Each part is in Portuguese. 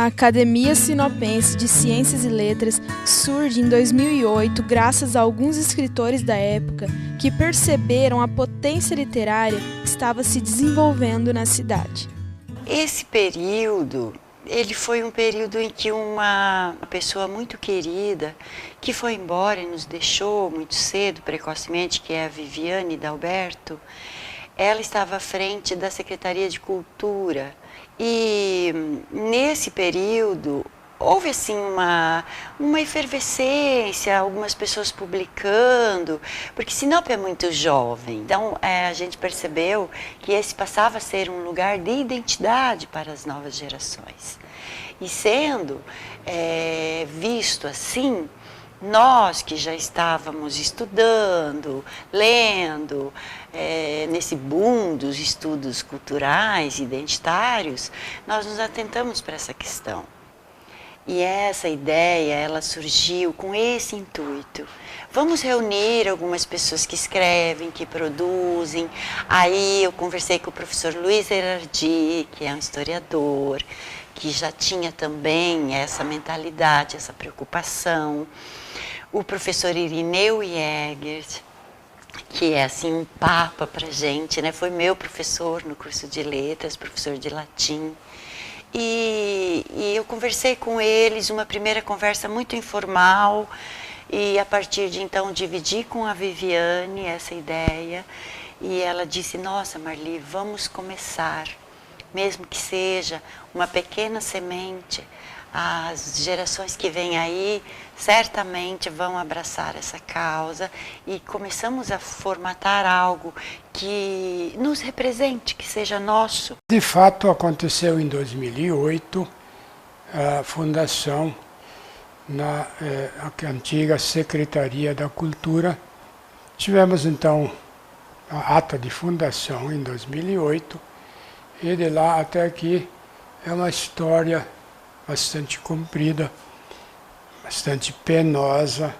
Academia Sinopense de Ciências e Letras surge em 2008 graças a alguns escritores da época que perceberam a potência literária que estava se desenvolvendo na cidade. Esse período, ele foi um período em que uma pessoa muito querida, que foi embora e nos deixou muito cedo, precocemente, que é a Viviane Dalberto, ela estava à frente da Secretaria de Cultura. E nesse período houve assim uma efervescência, algumas pessoas publicando, porque Sinop é muito jovem. Então a gente percebeu que esse passava a ser um lugar de identidade para as novas gerações. E sendo visto assim, nós que já estávamos estudando, lendo, nesse boom dos estudos culturais, identitários, nós nos atentamos para essa questão. E essa ideia, ela surgiu com esse intuito. Vamos reunir algumas pessoas que escrevem, que produzem. Aí eu conversei com o professor Luiz Erardi, que é um historiador, que já tinha também essa mentalidade, essa preocupação. O professor Irineu Jäger, que é assim um papa para a gente, né? Foi meu professor no curso de letras, professor de latim. E eu conversei com eles, uma primeira conversa muito informal, e a partir de então dividi com a Viviane essa ideia, e ela disse: nossa, Marli, vamos começar, mesmo que seja uma pequena semente. As gerações que vêm aí certamente vão abraçar essa causa, e começamos a formatar algo que nos represente, que seja nosso. De fato, aconteceu em 2008 a fundação na antiga Secretaria da Cultura. Tivemos então a ata de fundação em 2008, e de lá até aqui é uma história bastante comprida, bastante penosa,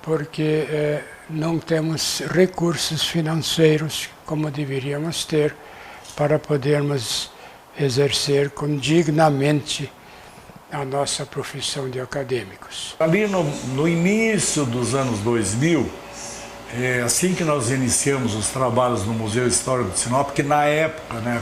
porque não temos recursos financeiros como deveríamos ter para podermos exercer dignamente a nossa profissão de acadêmicos. Ali no início dos anos 2000, assim que nós iniciamos os trabalhos no Museu Histórico de Sinop, que na época, né,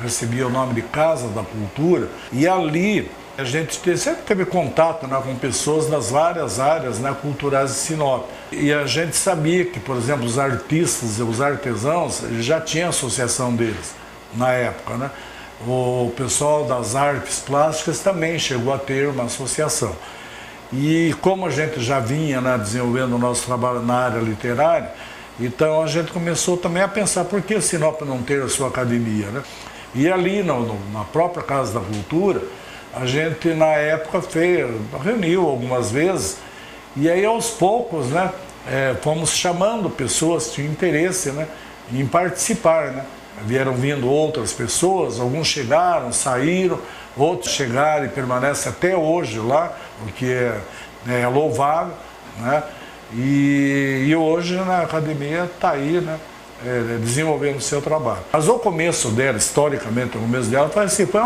recebia o nome de Casa da Cultura, e ali a gente sempre teve contato, né, com pessoas das várias áreas, né, culturais de Sinop. E a gente sabia que, por exemplo, os artistas e os artesãos já tinham associação deles na época, né? O pessoal das artes plásticas também chegou a ter uma associação. E como a gente já vinha, né, desenvolvendo o nosso trabalho na área literária, então a gente começou também a pensar por que Sinop não ter a sua academia, né? E ali na própria Casa da Cultura, a gente na época reuniu algumas vezes, e aí aos poucos, né, fomos chamando pessoas que tinham interesse, né, em participar, né? Vieram vindo outras pessoas, alguns chegaram, saíram, outros chegaram e permanecem até hoje lá, o que é louvável, né? E hoje, né, a academia está aí, né, desenvolvendo o seu trabalho. Mas o começo dela, historicamente, o começo dela foi assim, foi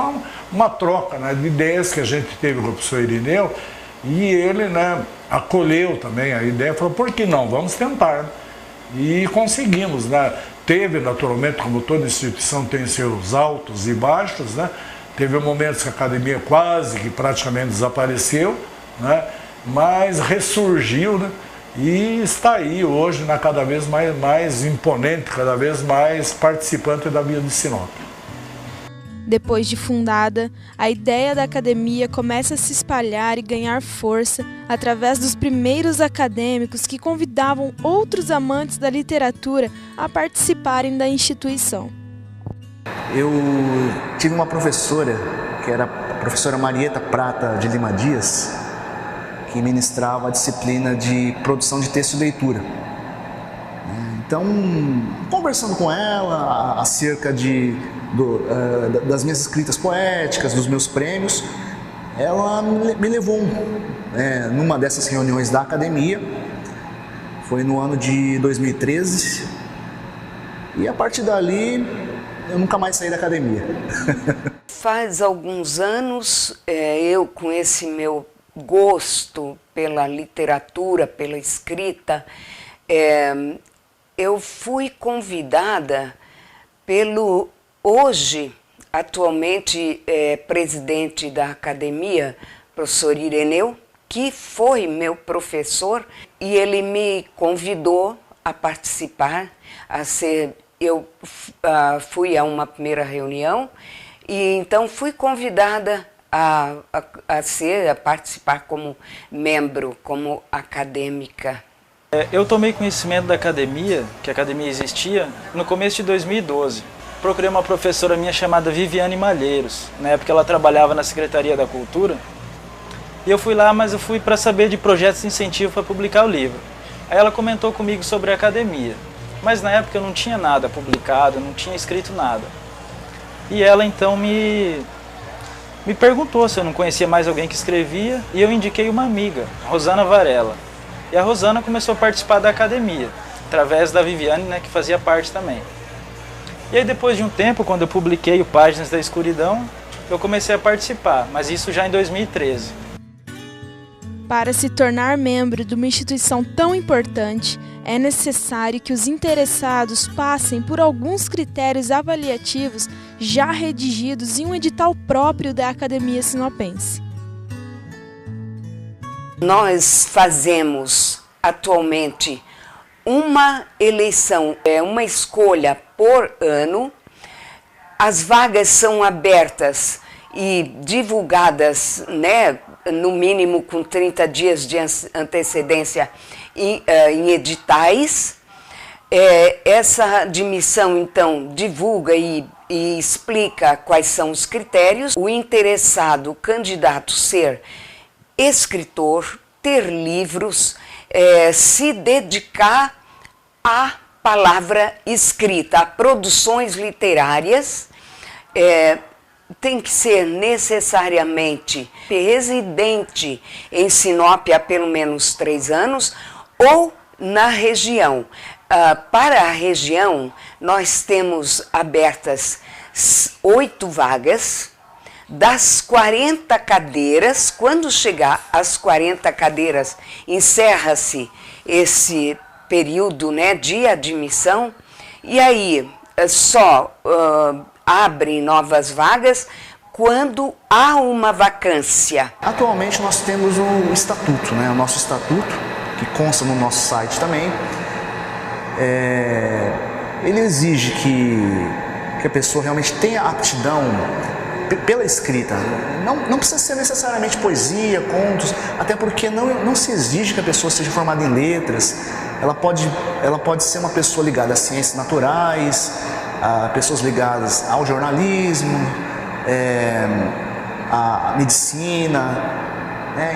uma troca, né, de ideias que a gente teve com o professor Irineu, e ele, né, acolheu também a ideia, falou: por que não? Vamos tentar, né? E conseguimos, né? Teve, naturalmente, como toda instituição tem seus altos e baixos, né? Teve momentos que a academia quase que praticamente desapareceu, né? Mas ressurgiu, né? E está aí hoje, né, cada vez mais imponente, cada vez mais participante da vida de Sinop. Depois de fundada, a ideia da academia começa a se espalhar e ganhar força através dos primeiros acadêmicos que convidavam outros amantes da literatura a participarem da instituição. Eu tive uma professora, que era a professora Marieta Prata de Lima Dias, que ministrava a disciplina de produção de texto e leitura. Então, conversando com ela acerca das minhas escritas poéticas, dos meus prêmios, ela me levou numa dessas reuniões da academia, foi no ano de 2013, e a partir dali eu nunca mais saí da academia. faz alguns anos, eu com esse meu gosto pela literatura, pela escrita, eu fui convidada pelo hoje, atualmente presidente da academia, professor Ireneu, que foi meu professor, e ele me convidou a participar, eu fui a uma primeira reunião, e então fui convidada a participar como membro, como acadêmica. Eu tomei conhecimento da academia, que a academia existia, no começo de 2012. Procurei uma professora minha chamada Viviane Malheiros. Na época ela trabalhava na Secretaria da Cultura. E eu fui lá, mas eu fui para saber de projetos de incentivo para publicar o livro. Aí ela comentou comigo sobre a academia. Mas na época eu não tinha nada publicado, não tinha escrito nada. E ela então me perguntou se eu não conhecia mais alguém que escrevia, e eu indiquei uma amiga, Rosana Varela. E a Rosana começou a participar da academia, através da Viviane, né, que fazia parte também. E aí depois de um tempo, quando eu publiquei o Páginas da Escuridão, eu comecei a participar, mas isso já em 2013. Para se tornar membro de uma instituição tão importante, é necessário que os interessados passem por alguns critérios avaliativos já redigidos em um edital próprio da Academia Sinopense. Nós fazemos atualmente uma eleição, uma escolha por ano. As vagas são abertas e divulgadas, né, no mínimo com 30 dias de antecedência em editais. Essa admissão, então, divulga e explica quais são os critérios. O interessado, o candidato, ser escritor, ter livros, se dedicar à palavra escrita, a produções literárias, tem que ser necessariamente residente em Sinop há pelo menos 3 anos ou na região. Para a região, nós temos abertas 8 vagas. Das 40 cadeiras, quando chegar às 40 cadeiras, encerra-se esse período, né, de admissão, e aí só abre novas vagas quando há uma vacância. Atualmente nós temos o estatuto, né, o nosso estatuto, que consta no nosso site também. Ele exige que a pessoa realmente tenha aptidão pela escrita. Não precisa ser necessariamente poesia, contos, até porque não se exige que a pessoa seja formada em letras. Ela pode ser uma pessoa ligada às ciências naturais, a pessoas ligadas ao jornalismo, à medicina.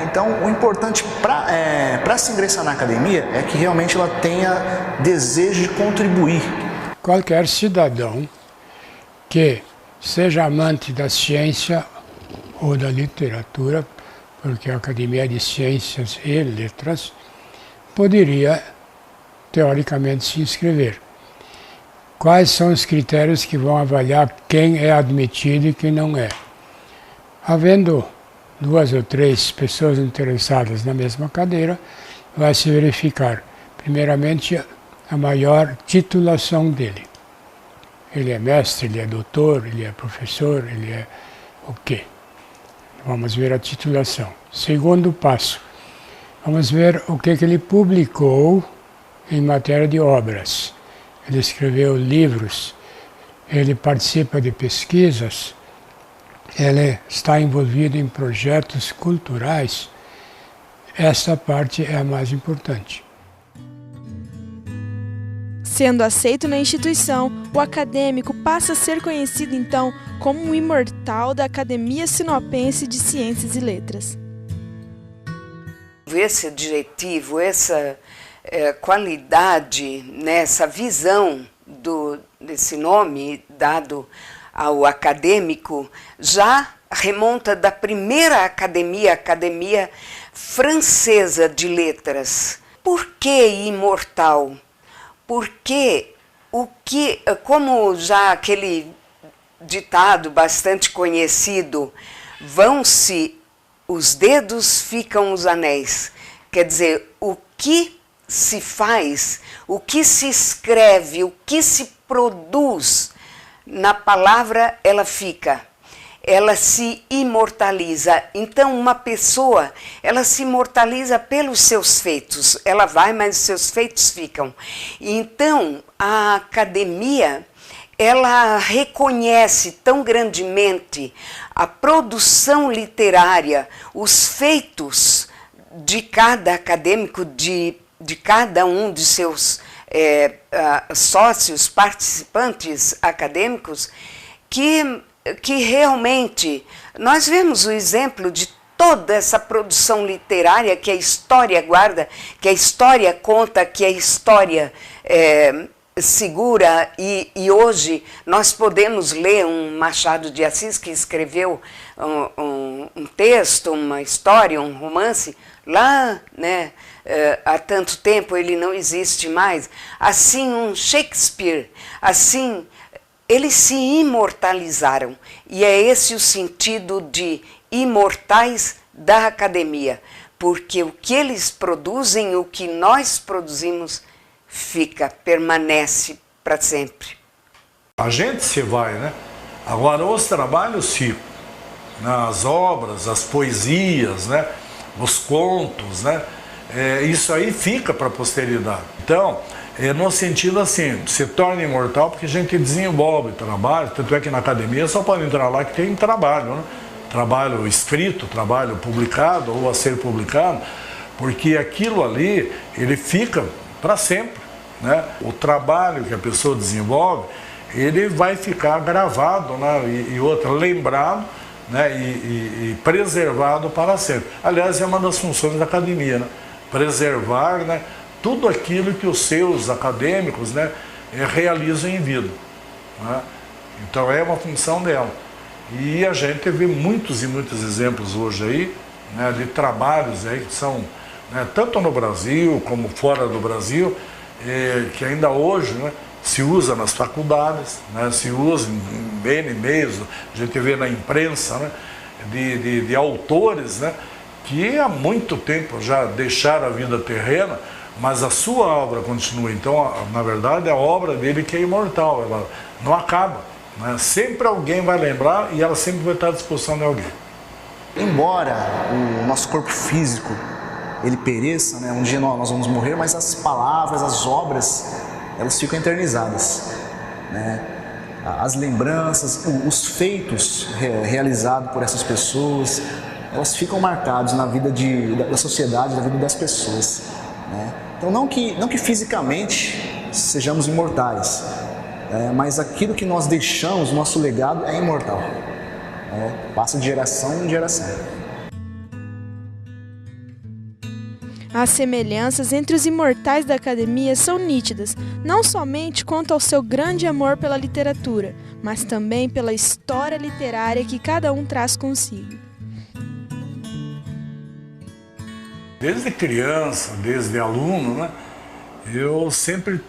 Então, o importante para se ingressar na academia é que realmente ela tenha desejo de contribuir. Qualquer cidadão que seja amante da ciência ou da literatura, porque a Academia de Ciências e Letras poderia, teoricamente, se inscrever. Quais são os critérios que vão avaliar quem é admitido e quem não é? Havendo 2 ou 3 pessoas interessadas na mesma cadeira, vai se verificar, primeiramente, a maior titulação dele. Ele é mestre, ele é doutor, ele é professor, ele é o quê? Vamos ver a titulação. Segundo passo, vamos ver o que ele publicou em matéria de obras. Ele escreveu livros, ele participa de pesquisas, ele está envolvido em projetos culturais. Essa parte é a mais importante. Sendo aceito na instituição, o acadêmico passa a ser conhecido então como um imortal da Academia Sinopense de Ciências e Letras. Esse adjetivo, essa qualidade, né, essa visão desse nome dado ao acadêmico já remonta da primeira academia, a Academia Francesa de Letras. Por que imortal? Porque como já aquele ditado bastante conhecido, vão-se os dedos, ficam os anéis. Quer dizer, o que se faz, o que se escreve, o que se produz na palavra, ela fica. Ela se imortaliza. Então, uma pessoa, ela se imortaliza pelos seus feitos. Ela vai, mas os seus feitos ficam. Então, a academia, ela reconhece tão grandemente a produção literária, os feitos de cada acadêmico, de cada um de seus sócios, participantes acadêmicos, que realmente nós vemos o exemplo de toda essa produção literária que a história guarda, que a história conta, que a história segura, e hoje nós podemos ler um Machado de Assis que escreveu um texto, uma história, um romance, lá, né, há tanto tempo ele não existe mais. Assim, um Shakespeare, assim, eles se imortalizaram, e é esse o sentido de imortais da academia, porque o que eles produzem, o que nós produzimos, fica, permanece para sempre. A gente se vai, né? Agora os trabalhos ficam, as obras, as poesias, né? Os contos, né? Isso aí fica para a posteridade. Então, no sentido assim, se torna imortal porque a gente desenvolve trabalho, tanto é que na academia só pode entrar lá que tem trabalho, né? Trabalho escrito, trabalho publicado ou a ser publicado, porque aquilo ali, ele fica para sempre, né? O trabalho que a pessoa desenvolve, ele vai ficar gravado, né? E outra, lembrado, né? E preservado para sempre. Aliás, é uma das funções da academia, né? Preservar, né? Tudo aquilo que os seus acadêmicos, né? Realizam em vida, né? Então é uma função dela. E a gente vê muitos e muitos exemplos hoje aí, né? De trabalhos aí que são, né? Tanto no Brasil como fora do Brasil, que ainda hoje, né? Se usa nas faculdades, né? Se usa em N meios, a gente vê na imprensa, né? De autores, né? Que há muito tempo já deixaram a vida terrena, mas a sua obra continua. Então, na verdade, a obra dele que é imortal, ela não acaba, né? Sempre alguém vai lembrar e ela sempre vai estar à disposição de alguém. Embora o nosso corpo físico ele pereça, né? Um dia nós vamos morrer, mas as palavras, as obras, elas ficam eternizadas, né? As lembranças, os feitos realizados por essas pessoas, elas ficam marcadas na vida da sociedade, na vida das pessoas, né? Então não que fisicamente sejamos imortais, mas aquilo que nós deixamos, nosso legado é imortal, passa de geração em geração. As semelhanças entre os imortais da academia são nítidas, não somente quanto ao seu grande amor pela literatura, mas também pela história literária que cada um traz consigo. Desde criança, desde aluno, né, eu sempre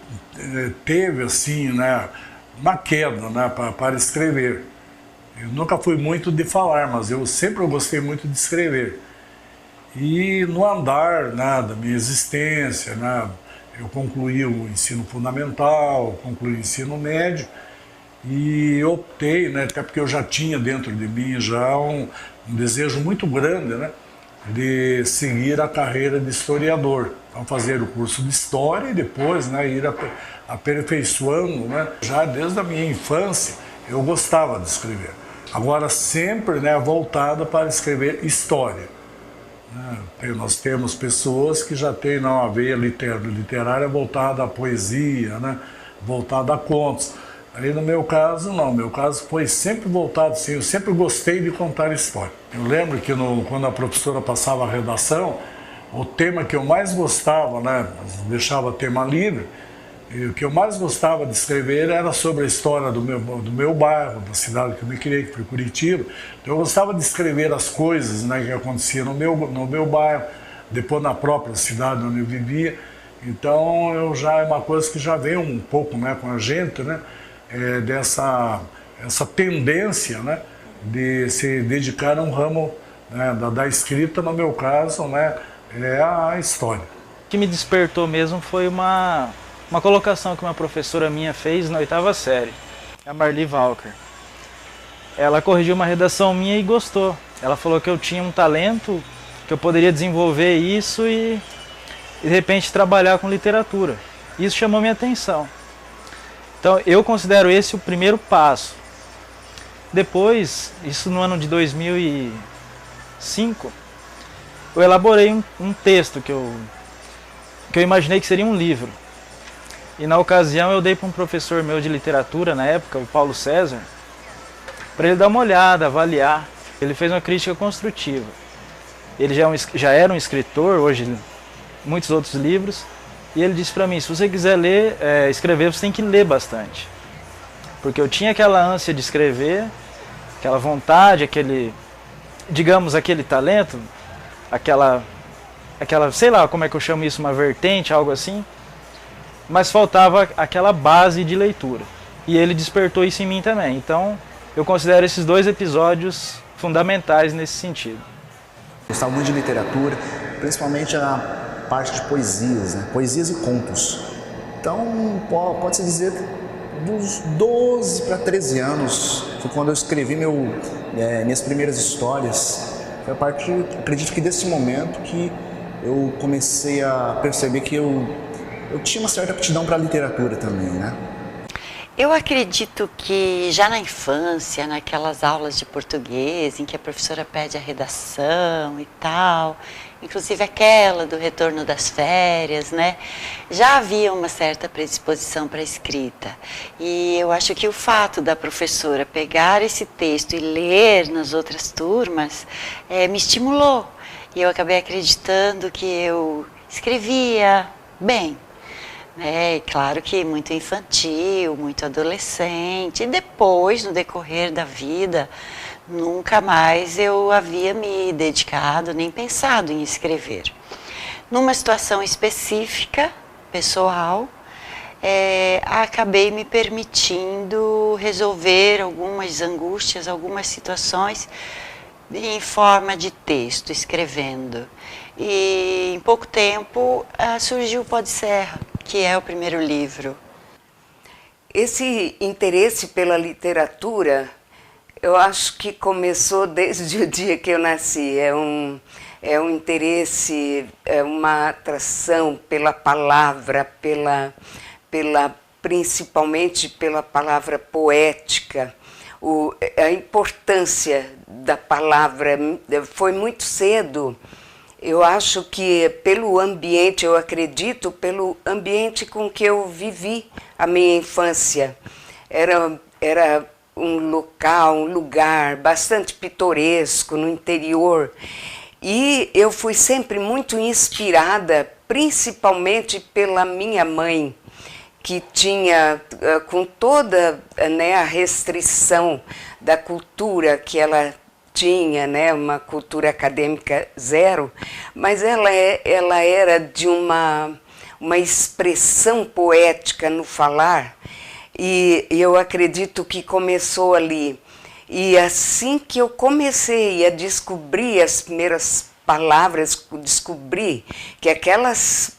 teve assim, né, uma queda, né, para escrever. Eu nunca fui muito de falar, mas eu sempre gostei muito de escrever. E no andar, né, da minha existência, né, eu concluí o ensino fundamental, concluí o ensino médio e optei, né, até porque eu já tinha dentro de mim já um desejo muito grande, né, de seguir a carreira de historiador. Então fazer o curso de História e depois, né, ir aperfeiçoando, né. Já desde a minha infância eu gostava de escrever. Agora sempre, né, voltado para escrever história. Nós temos pessoas que já têm uma veia literária voltada à poesia, né, voltada a contos. Aí no meu caso não, meu caso foi sempre voltado assim, eu sempre gostei de contar história. Eu lembro que quando a professora passava a redação, o tema que eu mais gostava, né, deixava tema livre, e o que eu mais gostava de escrever era sobre a história do meu bairro, da cidade que eu me criei, que foi Curitiba. Então eu gostava de escrever as coisas, né, que aconteciam no meu bairro, depois na própria cidade onde eu vivia. Então é uma coisa que já vem um pouco, né, com a gente, né, dessa essa tendência, né, de se dedicar a um ramo, né, da escrita, no meu caso, né, é a história. O que me despertou mesmo foi uma colocação que uma professora minha fez na 8ª série, a Marli Walker. Ela corrigiu uma redação minha e gostou. Ela falou que eu tinha um talento, que eu poderia desenvolver isso e de repente trabalhar com literatura. Isso chamou minha atenção. Então eu considero esse o primeiro passo. Depois, isso no ano de 2005, eu elaborei um texto que eu imaginei que seria um livro. E na ocasião eu dei para um professor meu de literatura na época, o Paulo César, para ele dar uma olhada, avaliar. Ele fez uma crítica construtiva. Ele já era um escritor, hoje muitos outros livros, e ele disse para mim, se você quiser escrever, você tem que ler bastante. Porque eu tinha aquela ânsia de escrever, aquela vontade, aquele talento, aquela, sei lá como é que eu chamo isso, uma vertente, algo assim, mas faltava aquela base de leitura. E ele despertou isso em mim também. Então, eu considero esses 2 episódios fundamentais nesse sentido. Gostava muito de literatura, principalmente a parte de poesias, né? Poesias e contos. Então, pode-se dizer que dos 12 para 13 anos foi quando eu escrevi minhas primeiras histórias. Foi a partir, acredito que desse momento que eu comecei a perceber que eu tinha uma certa aptidão para a literatura também, né? Eu acredito que já na infância, naquelas aulas de português, em que a professora pede a redação e tal, inclusive aquela do retorno das férias, né? Já havia uma certa predisposição para a escrita. E eu acho que o fato da professora pegar esse texto e ler nas outras turmas me estimulou. E eu acabei acreditando que eu escrevia bem. Claro que muito infantil, muito adolescente, e depois, no decorrer da vida, nunca mais eu havia me dedicado, nem pensado em escrever. Numa situação específica, pessoal, acabei me permitindo resolver algumas angústias, algumas situações em forma de texto, escrevendo. E em pouco tempo surgiu o Pó de Serra, que é o primeiro livro. Esse interesse pela literatura, eu acho que começou desde o dia que eu nasci. É um interesse, uma atração pela palavra, principalmente pela palavra poética. A importância da palavra foi muito cedo. Eu acho que pelo ambiente, eu acredito, pelo ambiente com que eu vivi a minha infância. Era um local, um lugar bastante pitoresco no interior. E eu fui sempre muito inspirada, principalmente pela minha mãe, que tinha, com toda, né, a restrição da cultura que ela tinha, né, uma cultura acadêmica zero, mas ela era de uma expressão poética no falar, e eu acredito que começou ali. E assim que eu comecei a descobrir as primeiras palavras, descobri que aqueles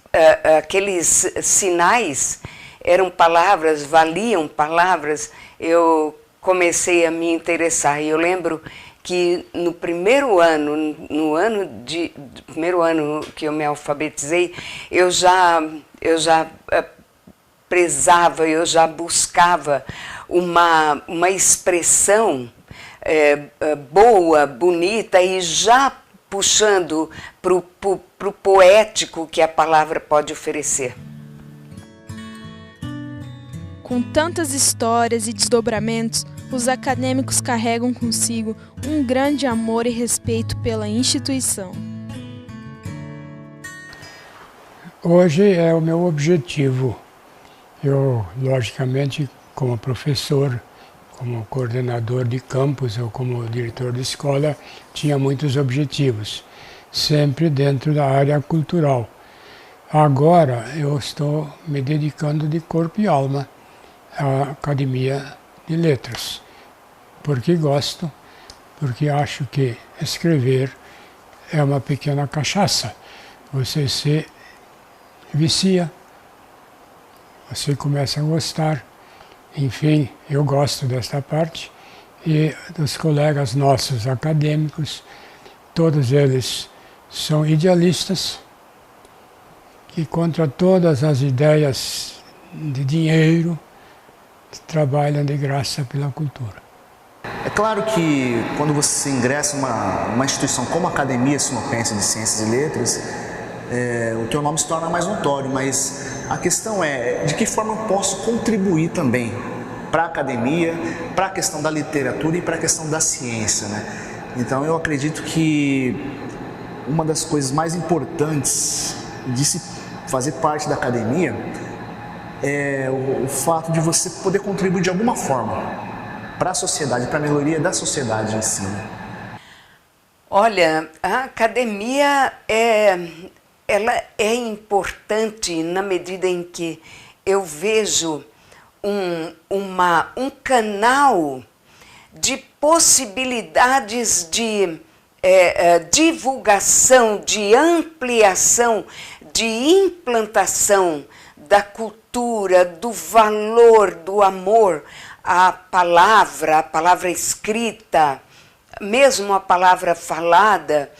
sinais eram palavras, valiam palavras, eu comecei a me interessar. E eu lembro que no primeiro ano, primeiro ano que eu me alfabetizei, eu já prezava, eu já buscava uma expressão boa, bonita, e já puxando para o poético que a palavra pode oferecer. Com tantas histórias e desdobramentos, os acadêmicos carregam consigo um grande amor e respeito pela instituição. Hoje é o meu objetivo. Eu, logicamente, como professor, como coordenador de campus ou como diretor de escola, tinha muitos objetivos, sempre dentro da área cultural. Agora eu estou me dedicando de corpo e alma à Academia de Letras. porque gosto, porque acho que escrever é uma pequena cachaça. Você se vicia, você começa a gostar. Enfim, eu gosto desta parte. E dos colegas nossos acadêmicos, todos eles são idealistas, que contra todas as ideias de dinheiro, trabalham de graça pela cultura. É claro que quando você ingressa em uma instituição como a Academia Sinopense de Ciências e Letras, o teu nome se torna mais notório, mas a questão é de que forma eu posso contribuir também para a academia, para a questão da literatura e para a questão da ciência, né? Então eu acredito que uma das coisas mais importantes de se fazer parte da academia é o fato de você poder contribuir de alguma forma para a sociedade, para a melhoria da sociedade em si. Olha, a academia ela é importante na medida em que eu vejo um canal de possibilidades de divulgação, de ampliação, de implantação da cultura, do valor, do amor à palavra escrita, mesmo a palavra falada.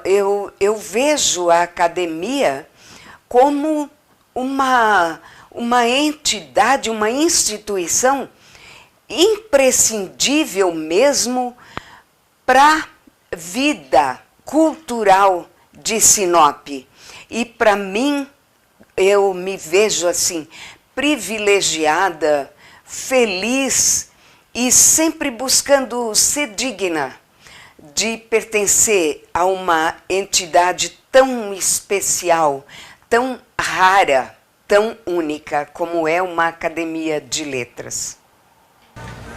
Eu vejo a academia como uma entidade, uma instituição imprescindível mesmo para a vida cultural de Sinop. E para mim, eu me vejo assim, privilegiada, feliz e sempre buscando ser digna de pertencer a uma entidade tão especial, tão rara, tão única como é uma academia de letras.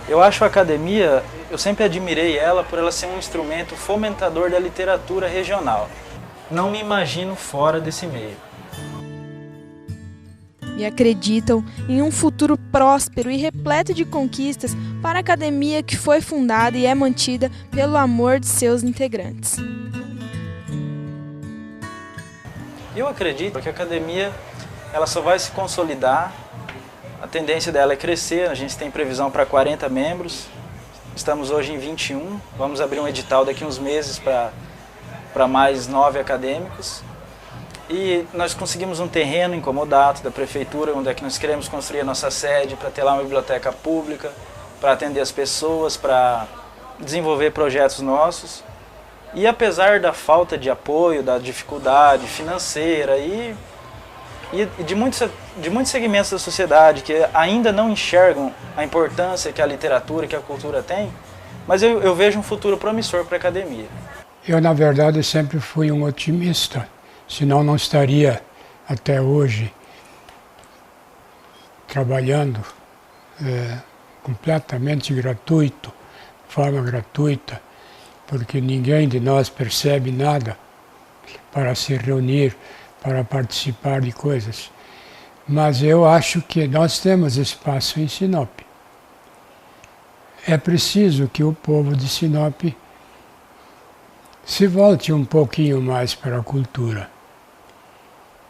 Eu acho a academia, eu sempre admirei ela por ela ser um instrumento fomentador da literatura regional. Não me imagino fora desse meio. E acreditam em um futuro próspero e repleto de conquistas para a academia que foi fundada e é mantida pelo amor de seus integrantes. Eu acredito que a academia ela só vai se consolidar, a tendência dela é crescer, a gente tem previsão para 40 membros, estamos hoje em 21, vamos abrir um edital daqui a uns meses para mais 9 acadêmicos. E nós conseguimos um terreno incomodato da prefeitura, onde é que nós queremos construir a nossa sede, para ter lá uma biblioteca pública, para atender as pessoas, para desenvolver projetos nossos. E apesar da falta de apoio, da dificuldade financeira e de muitos segmentos da sociedade que ainda não enxergam a importância que a literatura, que a cultura tem, mas eu vejo um futuro promissor para a academia. Eu, na verdade, sempre fui um otimista, senão não estaria até hoje trabalhando completamente gratuito, de forma gratuita, porque ninguém de nós percebe nada para se reunir, para participar de coisas. Mas eu acho que nós temos espaço em Sinop. É preciso que o povo de Sinop se volte um pouquinho mais para a cultura.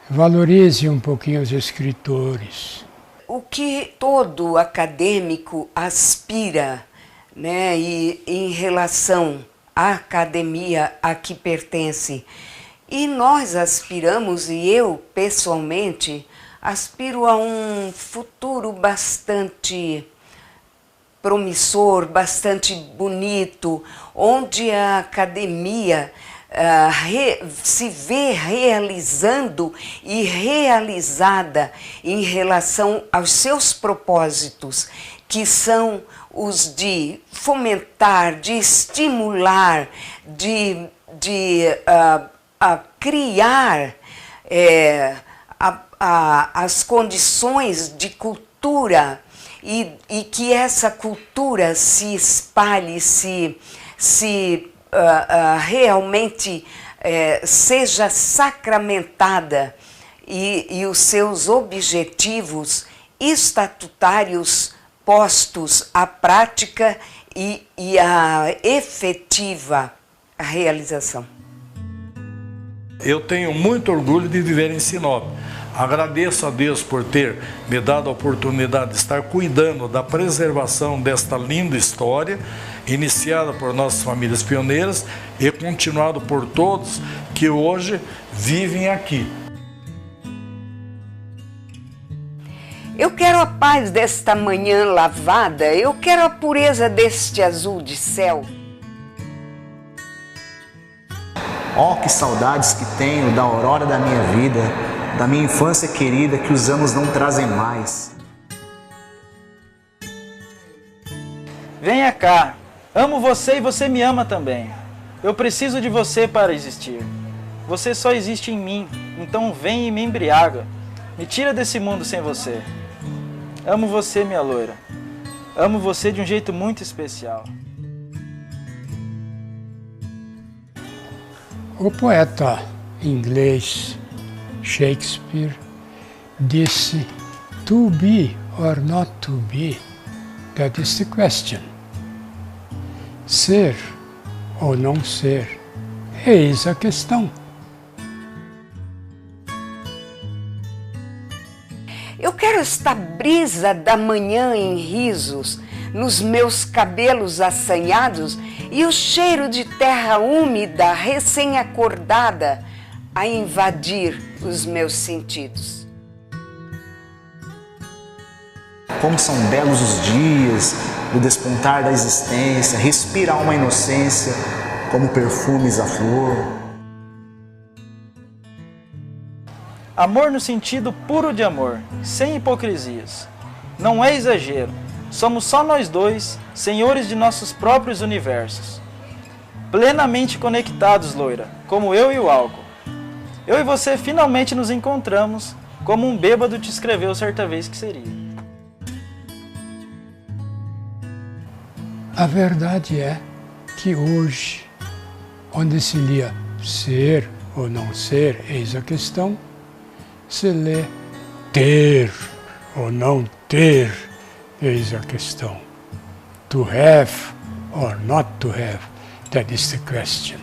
Valorize um pouquinho os escritores. O que todo acadêmico aspira, né, e em relação à academia a que pertence, e nós aspiramos, e eu pessoalmente aspiro a um futuro bastante promissor, bastante bonito, onde a academia se vê realizando e realizada em relação aos seus propósitos, que são os de fomentar, de estimular, de criar as condições de cultura e que essa cultura se espalhe, realmente seja sacramentada e os seus objetivos estatutários postos à prática e à efetiva realização. Eu tenho muito orgulho de viver em Sinop. Agradeço a Deus por ter me dado a oportunidade de estar cuidando da preservação desta linda história, iniciada por nossas famílias pioneiras e continuado por todos que hoje vivem aqui. Eu quero a paz desta manhã lavada, eu quero a pureza deste azul de céu. Oh, que saudades que tenho da aurora da minha vida, da minha infância querida que os anos não trazem mais. Venha cá, amo você e você me ama também. Eu preciso de você para existir. Você só existe em mim, então vem e me embriaga. Me tira desse mundo sem você. Amo você, minha loira. Amo você de um jeito muito especial. O poeta inglês Shakespeare disse: "To be or not to be, that is the question." Ser ou não ser, eis a questão. Eu quero esta brisa da manhã em risos, nos meus cabelos assanhados e o cheiro de terra úmida, recém-acordada, a invadir os meus sentidos. Como são belos os dias, o despontar da existência, respira uma inocência, como perfumes à flor. Amor no sentido puro de amor, sem hipocrisias. Não é exagero, somos só nós dois, senhores de nossos próprios universos. Plenamente conectados, loira, como eu e o álcool. Eu e você finalmente nos encontramos, como um bêbado te escreveu certa vez que seria. A verdade é que hoje, onde se lia ser ou não ser, eis a questão, se lê ter ou não ter, eis a questão. To have or not to have, that is the question.